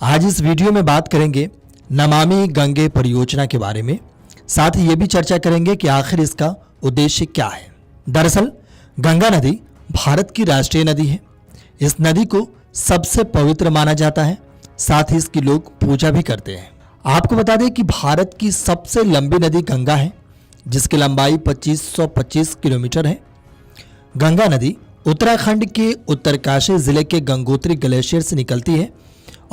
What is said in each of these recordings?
आज इस वीडियो में बात करेंगे नमामि गंगे परियोजना के बारे में। साथ ही ये भी चर्चा करेंगे कि आखिर इसका उद्देश्य क्या है। दरअसल गंगा नदी भारत की राष्ट्रीय नदी है। इस नदी को सबसे पवित्र माना जाता है। साथ ही इसकी लोग पूजा भी करते हैं। आपको बता दें कि भारत की सबसे लंबी नदी गंगा है, जिसकी लंबाई 2525 किलोमीटर है। गंगा नदी उत्तराखंड के उत्तरकाशी जिले के गंगोत्री ग्लेशियर से निकलती है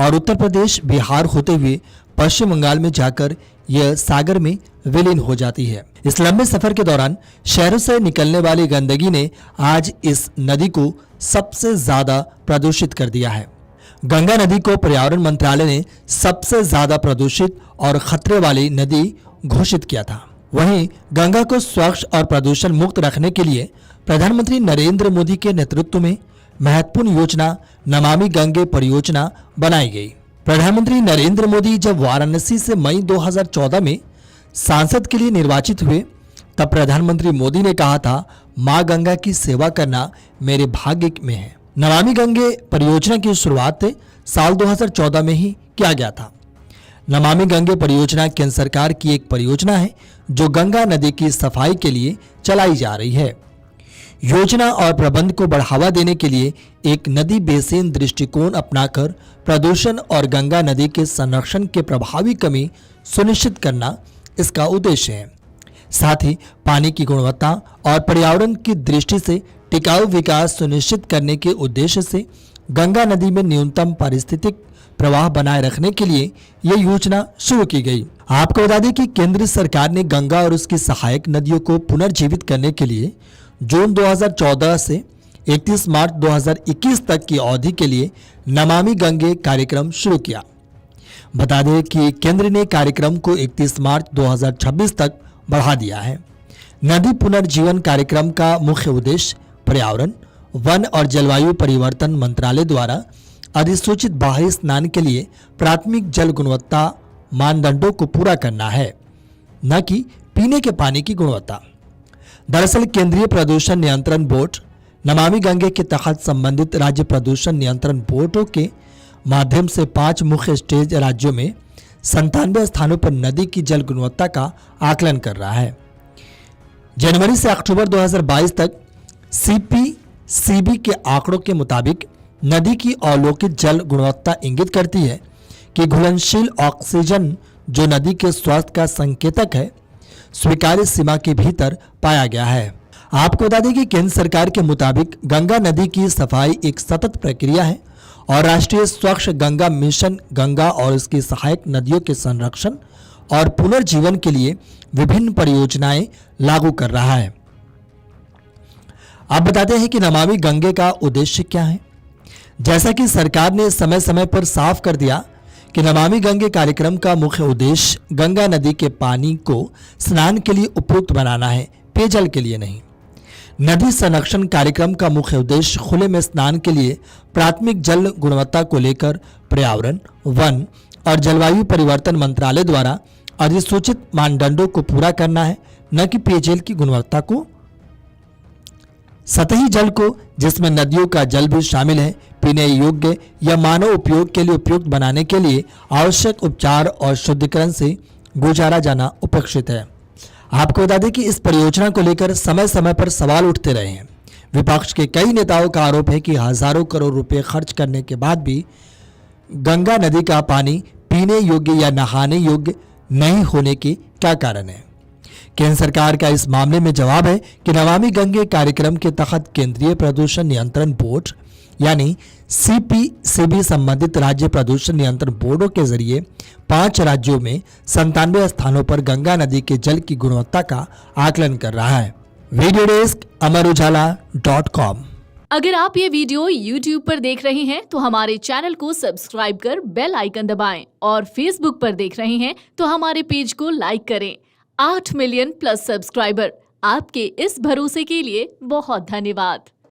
और उत्तर प्रदेश, बिहार होते हुए पश्चिम बंगाल में जाकर यह सागर में विलीन हो जाती है। इस लंबे सफर के दौरान शहरों से निकलने वाली गंदगी ने आज इस नदी को सबसे ज्यादा प्रदूषित कर दिया है। गंगा नदी को पर्यावरण मंत्रालय ने सबसे ज्यादा प्रदूषित और खतरे वाली नदी घोषित किया था। वहीं गंगा को स्वच्छ और प्रदूषण मुक्त रखने के लिए प्रधानमंत्री नरेंद्र मोदी के नेतृत्व में महत्वपूर्ण योजना नमामि गंगे परियोजना बनाई गई। प्रधानमंत्री नरेंद्र मोदी जब वाराणसी से मई 2014 में सांसद के लिए निर्वाचित हुए, तब प्रधानमंत्री मोदी ने कहा था, मां गंगा की सेवा करना मेरे भाग्य में है। नमामि गंगे परियोजना की शुरुआत साल 2014 में ही किया गया था। नमामि गंगे परियोजना केंद्र सरकार की एक परियोजना है जो गंगा नदी की सफाई के लिए चलाई जा रही है। योजना और प्रबंध को बढ़ावा देने के लिए एक नदी बेसिन दृष्टिकोण अपनाकर प्रदूषण और गंगा नदी के संरक्षण के प्रभावी कमी सुनिश्चित करना इसका उद्देश्य है। साथ ही पानी की गुणवत्ता और पर्यावरण की दृष्टि से टिकाऊ विकास सुनिश्चित करने के उद्देश्य से गंगा नदी में न्यूनतम पारिस्थितिक प्रवाह बनाए रखने के लिए यह योजना शुरू की गई। आपको बता दें कि केंद्र सरकार ने गंगा और उसकी सहायक नदियों को पुनर्जीवित करने के लिए जून 2014 से 31 मार्च 2021 तक की अवधि के लिए नमामि गंगे कार्यक्रम शुरू किया। बता दें कि केंद्र ने कार्यक्रम को 31 मार्च 2026 तक बढ़ा दिया है। नदी पुनर्जीवन कार्यक्रम का मुख्य उद्देश्य पर्यावरण, वन और जलवायु परिवर्तन मंत्रालय द्वारा अधिसूचित बाहरी स्नान के लिए प्राथमिक जल गुणवत्ता मानदंडों को पूरा करना है, न कि पीने के पानी की गुणवत्ता। दरअसल केंद्रीय प्रदूषण नियंत्रण बोर्ड नमामि गंगे के तहत संबंधित राज्य प्रदूषण नियंत्रण बोर्डों के माध्यम से 5 मुख्य स्टेज राज्यों में 97 स्थानों पर नदी की जल गुणवत्ता का आकलन कर रहा है। जनवरी से अक्टूबर 2022 तक सीपीसीबी के आंकड़ों के मुताबिक नदी की अवलोकित जल गुणवत्ता इंगित करती है कि घुलनशील ऑक्सीजन, जो नदी के स्वास्थ्य का संकेतक है, स्वीकार्य सीमा के भीतर पाया गया है। आपको बता दें कि केंद्र सरकार के मुताबिक गंगा नदी की सफाई एक सतत प्रक्रिया है और राष्ट्रीय स्वच्छ गंगा मिशन गंगा और इसकी सहायक नदियों के संरक्षण और पुनर्जीवन के लिए विभिन्न परियोजनाएं लागू कर रहा है। अब बताते हैं कि नमामि गंगे का उद्देश्य क्या है। जैसा कि सरकार ने समय समय पर साफ कर दिया कि नमामि गंगे कार्यक्रम का मुख्य उद्देश्य गंगा नदी के पानी को स्नान के लिए उपयुक्त बनाना है, पेयजल के लिए नहीं। नदी संरक्षण कार्यक्रम का मुख्य उद्देश्य खुले में स्नान के लिए प्राथमिक जल गुणवत्ता को लेकर पर्यावरण, वन और जलवायु परिवर्तन मंत्रालय द्वारा अधिसूचित मानदंडों को पूरा करना है, न कि पेयजल की गुणवत्ता को। सतही जल को, जिसमें नदियों का जल भी शामिल है, पीने योग्य या मानव उपयोग के लिए उपयुक्त बनाने के लिए आवश्यक उपचार और शुद्धिकरण से गुजारा जाना अपेक्षित है। आपको बता दें कि इस परियोजना को लेकर समय समय पर सवाल उठते रहे हैं। विपक्ष के कई नेताओं का आरोप है कि हजारों करोड़ रुपए खर्च करने के बाद भी गंगा नदी का पानी पीने योग्य या नहाने योग्य नहीं होने के क्या कारण है। केंद्र सरकार का इस मामले में जवाब है कि नमामि गंगे कार्यक्रम के तहत केंद्रीय प्रदूषण नियंत्रण बोर्ड यानी सीपीसीबी संबंधित राज्य प्रदूषण नियंत्रण बोर्डों के जरिए 5 राज्यों में 97 स्थानों पर गंगा नदी के जल की गुणवत्ता का आकलन कर रहा है। Video desk amarujala.com। अगर आप ये वीडियो YouTube पर देख रहे हैं तो हमारे चैनल को सब्सक्राइब कर बेल आइकन दबाएं और Facebook पर देख रहे हैं तो हमारे पेज को लाइक करें। 8 मिलियन प्लस सब्सक्राइबर, आपके इस भरोसे के लिए बहुत धन्यवाद।